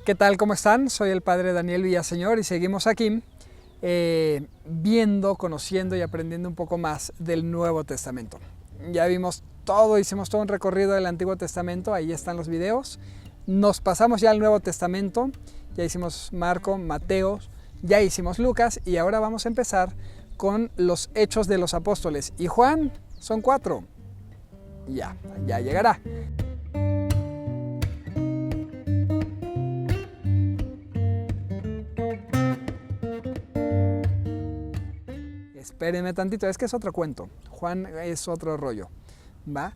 ¿Qué tal? ¿Cómo están? Soy el Padre Daniel Villaseñor y seguimos aquí viendo, conociendo y aprendiendo un poco más del Nuevo Testamento. Ya vimos todo, hicimos todo un recorrido del Antiguo Testamento, ahí están los videos. Nos pasamos ya al Nuevo Testamento, ya hicimos Marco, Mateo, ya hicimos Lucas y ahora vamos a empezar con los Hechos de los Apóstoles. Y Juan, son 4. Ya llegará. Espérenme tantito, es que es otro cuento. Juan es otro rollo, ¿va?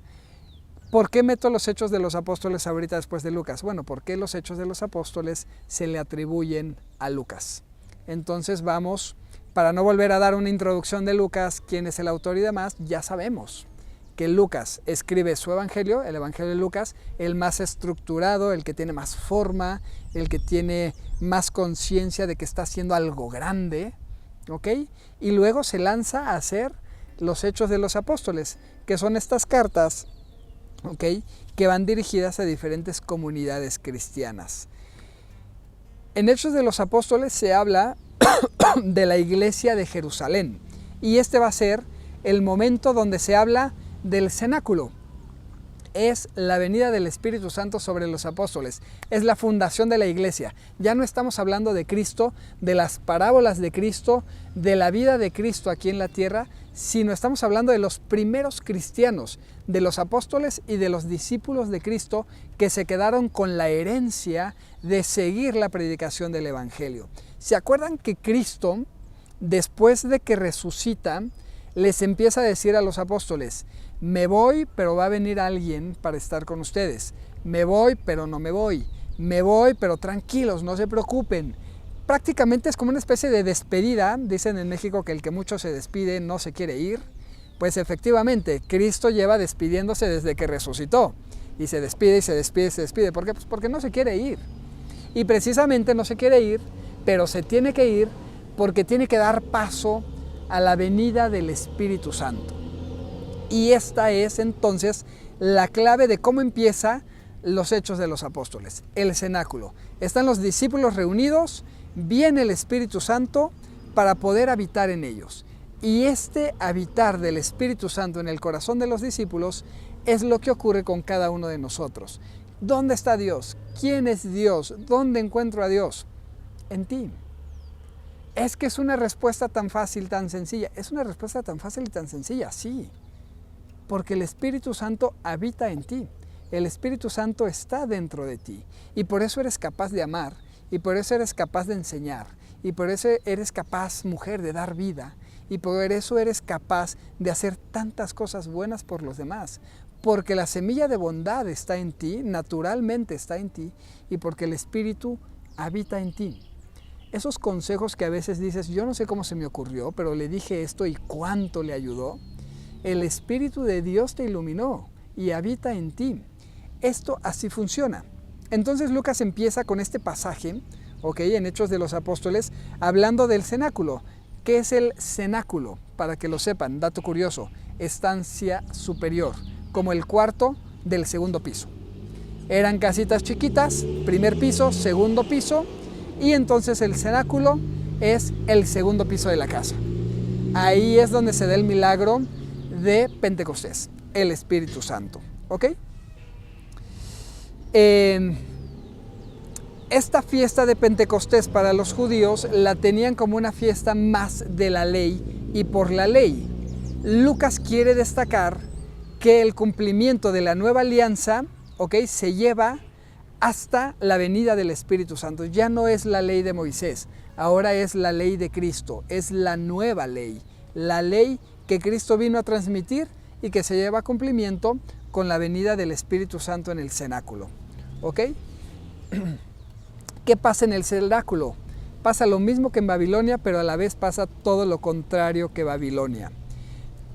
¿Por qué meto los Hechos de los Apóstoles ahorita después de Lucas? Bueno, porque los Hechos de los Apóstoles se le atribuyen a Lucas. Entonces vamos, para no volver a dar una introducción de Lucas, quién es el autor y demás, ya sabemos que Lucas escribe su evangelio, el evangelio de Lucas, el más estructurado, el que tiene más forma, el que tiene más conciencia de que está haciendo algo grande, ¿ok? Y luego se lanza a hacer los Hechos de los Apóstoles, que son estas cartas, ¿ok?, que van dirigidas a diferentes comunidades cristianas. En Hechos de los Apóstoles se habla de la iglesia de Jerusalén, y este va a ser el momento donde se habla del cenáculo. Es la venida del Espíritu Santo sobre los apóstoles, es la fundación de la iglesia. Ya no estamos hablando de Cristo, de las parábolas de Cristo, de la vida de Cristo aquí en la tierra, sino estamos hablando de los primeros cristianos, de los apóstoles y de los discípulos de Cristo que se quedaron con la herencia de seguir la predicación del evangelio. ¿Se acuerdan que Cristo, después de que resucita, les empieza a decir a los apóstoles: me voy, pero va a venir alguien para estar con ustedes. Me voy, pero no me voy. Me voy, pero tranquilos, no se preocupen. Prácticamente es como una especie de despedida. Dicen en México que el que mucho se despide no se quiere ir. Pues efectivamente, Cristo lleva despidiéndose desde que resucitó. Y se despide, y se despide, y se despide. ¿Por qué? Pues porque no se quiere ir. Y precisamente no se quiere ir, pero se tiene que ir porque tiene que dar paso a la venida del Espíritu Santo. Y esta es entonces la clave de cómo empieza los Hechos de los Apóstoles, el cenáculo. Están los discípulos reunidos, viene el Espíritu Santo para poder habitar en ellos. Y este habitar del Espíritu Santo en el corazón de los discípulos es lo que ocurre con cada uno de nosotros. ¿Dónde está Dios? ¿Quién es Dios? ¿Dónde encuentro a Dios? En ti. Es que es una respuesta tan fácil, tan sencilla. Es una respuesta tan fácil y tan sencilla, sí. Porque el Espíritu Santo habita en ti. El Espíritu Santo está dentro de ti. Y por eso eres capaz de amar. Y por eso eres capaz de enseñar. Y por eso eres capaz, mujer, de dar vida. Y por eso eres capaz de hacer tantas cosas buenas por los demás. Porque la semilla de bondad está en ti, naturalmente está en ti. Y porque el Espíritu habita en ti. Esos consejos que a veces dices, yo no sé cómo se me ocurrió, pero le dije esto y cuánto le ayudó. El Espíritu de Dios te iluminó y habita en ti. Esto así funciona. Entonces Lucas empieza con este pasaje, en Hechos de los Apóstoles, hablando del cenáculo. ¿Qué es el cenáculo? Para que lo sepan, dato curioso, estancia superior, como el cuarto del segundo piso. Eran casitas chiquitas, primer piso, segundo piso, y entonces el cenáculo es el segundo piso de la casa. Ahí es donde se da el milagro de Pentecostés, el Espíritu Santo, ¿ok? Esta fiesta de Pentecostés para los judíos la tenían como una fiesta más de la ley y por la ley. Lucas quiere destacar que el cumplimiento de la nueva alianza, se lleva hasta la venida del Espíritu Santo. Ya no es la ley de Moisés, ahora es la ley de Cristo, es la nueva ley, la ley que Cristo vino a transmitir y que se lleva a cumplimiento con la venida del Espíritu Santo en el cenáculo. ¿Ok? ¿Qué pasa en el cenáculo? Pasa lo mismo que en Babilonia, pero a la vez pasa todo lo contrario que Babilonia.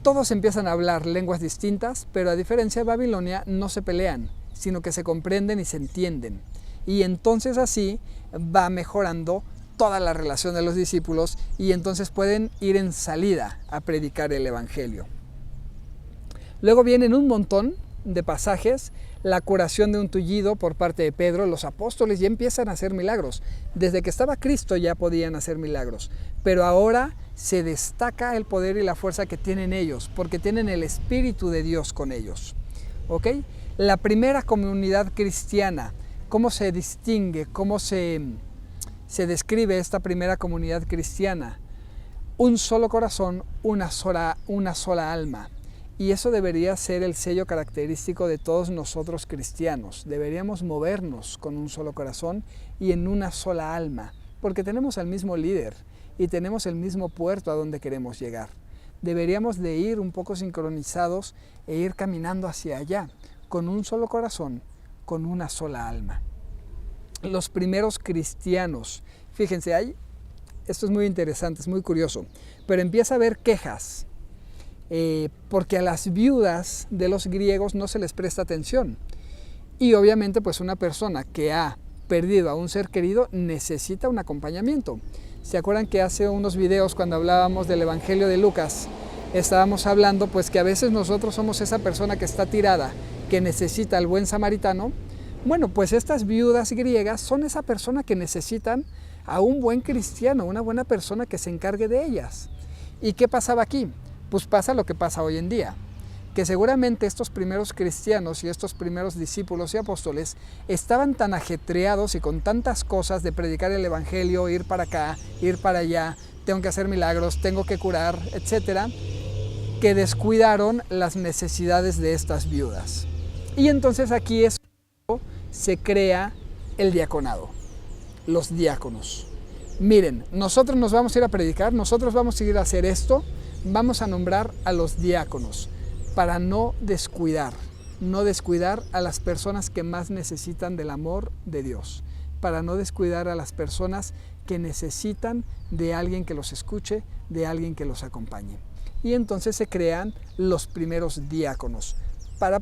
Todos empiezan a hablar lenguas distintas, pero a diferencia de Babilonia no se pelean, sino que se comprenden y se entienden. Y entonces así va mejorando toda la relación de los discípulos y entonces pueden ir en salida a predicar el evangelio. Luego vienen un montón de pasajes, la curación de un tullido por parte de Pedro. Los apóstoles ya empiezan a hacer milagros. Desde que estaba Cristo ya podían hacer milagros, pero ahora se destaca el poder y la fuerza que tienen ellos, porque tienen el Espíritu de Dios con ellos. ¿Ok? La primera comunidad cristiana, ¿cómo se distingue? ¿Cómo se describe esta primera comunidad cristiana? Un solo corazón, una sola alma. Y eso debería ser el sello característico de todos nosotros cristianos. Deberíamos movernos con un solo corazón y en una sola alma, porque tenemos al mismo líder y tenemos el mismo puerto a donde queremos llegar. Deberíamos de ir un poco sincronizados e ir caminando hacia allá, con un solo corazón, con una sola alma. Los primeros cristianos, fíjense, esto es muy interesante, es muy curioso, pero empieza a haber quejas, porque a las viudas de los griegos no se les presta atención. Y obviamente pues una persona que ha perdido a un ser querido necesita un acompañamiento. ¿Se acuerdan que hace unos videos cuando hablábamos del Evangelio de Lucas, estábamos hablando pues que a veces nosotros somos esa persona que está tirada, que necesita al buen samaritano? Bueno, pues estas viudas griegas son esa persona que necesitan a un buen cristiano, una buena persona que se encargue de ellas. ¿Y qué pasaba aquí? Pues pasa lo que pasa hoy en día, que seguramente estos primeros cristianos y estos primeros discípulos y apóstoles estaban tan ajetreados y con tantas cosas de predicar el Evangelio, ir para acá, ir para allá, tengo que hacer milagros, tengo que curar, etcétera, que descuidaron las necesidades de estas viudas. Y entonces aquí es cuando se crea el diaconado, los diáconos. Miren, nosotros nos vamos a ir a predicar, nosotros vamos a ir a hacer esto, vamos a nombrar a los diáconos para no descuidar a las personas que más necesitan del amor de Dios, para no descuidar a las personas que necesitan de alguien que los escuche, de alguien que los acompañe. Y entonces se crean los primeros diáconos para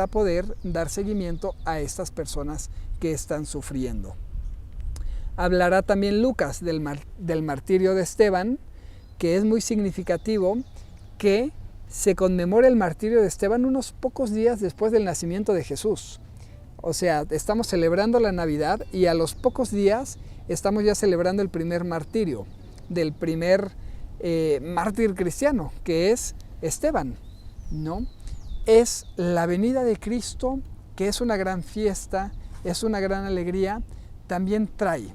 poder dar seguimiento a estas personas que están sufriendo. Hablará también Lucas del martirio de Esteban, que es muy significativo que se conmemore el martirio de Esteban unos pocos días después del nacimiento de Jesús. O sea, estamos celebrando la Navidad y a los pocos días estamos ya celebrando el primer martirio, del primer mártir cristiano, que es Esteban, ¿no? Es la venida de Cristo, que es una gran fiesta, es una gran alegría, también trae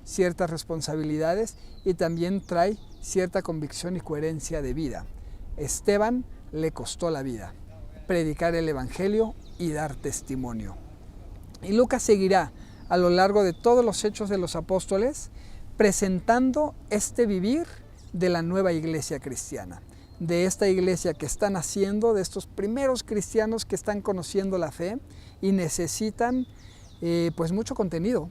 ciertas responsabilidades y también trae cierta convicción y coherencia de vida. Esteban le costó la vida, predicar el Evangelio y dar testimonio. Y Lucas seguirá a lo largo de todos los hechos de los apóstoles presentando este vivir de la nueva iglesia cristiana, de esta iglesia que está naciendo, de estos primeros cristianos que están conociendo la fe y necesitan pues mucho contenido.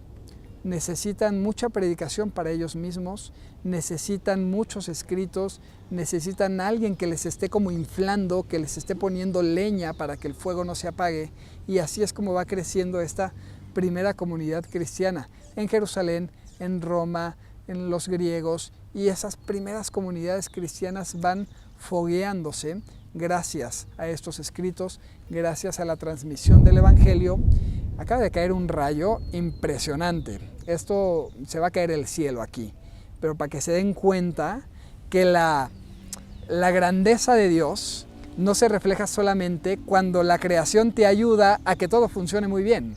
Necesitan mucha predicación para ellos mismos, necesitan muchos escritos, necesitan a alguien que les esté como inflando, que les esté poniendo leña para que el fuego no se apague. Y así es como va creciendo esta primera comunidad cristiana en Jerusalén, en Roma, en los griegos, y esas primeras comunidades cristianas van fogueándose gracias a estos escritos, gracias a la transmisión del Evangelio. Acaba de caer un rayo impresionante. Esto se va a caer el cielo aquí. Pero para que se den cuenta que la grandeza de Dios no se refleja solamente cuando la creación te ayuda a que todo funcione muy bien.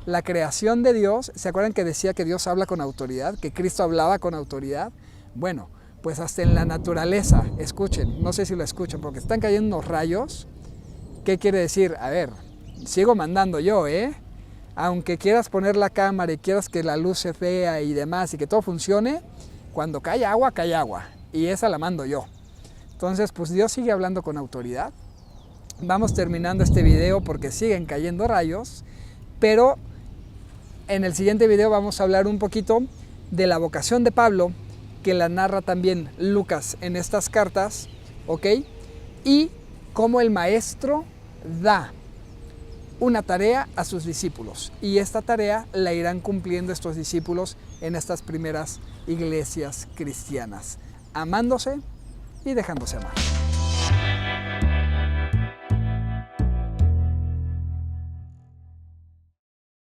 La creación de Dios, ¿se acuerdan que decía que Dios habla con autoridad? Que Cristo hablaba con autoridad. Bueno, pues hasta en la naturaleza, escuchen, no sé si lo escuchan porque están cayendo unos rayos. ¿Qué quiere decir? A ver, sigo mandando yo, Aunque quieras poner la cámara y quieras que la luz se vea y demás y que todo funcione, cuando cae agua, y esa la mando yo. Entonces, pues Dios sigue hablando con autoridad. Vamos terminando este video porque siguen cayendo rayos, pero en el siguiente video vamos a hablar un poquito de la vocación de Pablo, que la narra también Lucas en estas cartas, ¿ok? Y cómo el maestro da una tarea a sus discípulos, y esta tarea la irán cumpliendo estos discípulos en estas primeras iglesias cristianas, amándose y dejándose amar.